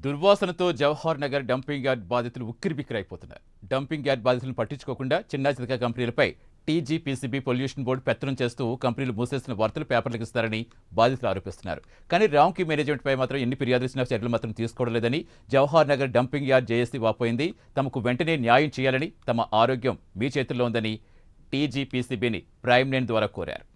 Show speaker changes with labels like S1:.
S1: దుర్వాసనతో Jawahar Nagar dumping yard బాధితులు ఉక్కిరిబిక్కిరైపోతున్నారు. Dumping yard బాధితులను పట్టించుకోకుండా చిన్న చితక కంపెనీలపై టీజీపీసీబీ పొల్యూషన్ బోర్డు పెత్తనం చేస్తూ కంపెనీలు మూసేసిన వార్తలు పేపర్లకు ఇస్తారని బాధితులు ఆరోపిస్తున్నారు. కానీ రామ్కీ మేనేజ్మెంట్పై మాత్రం ఎన్ని ఫిర్యాదులు ఇచ్చినా చర్యలు మాత్రం తీసుకోవడం లేదని Jawahar Nagar dumping yard JAC వాపోయింది. తమకు వెంటనే న్యాయం చేయాలని, తమ ఆరోగ్యం మీ చేతుల్లో ఉందని టీజీపీసీబీని ప్రైమ్ లైన్ ద్వారా కోరారు.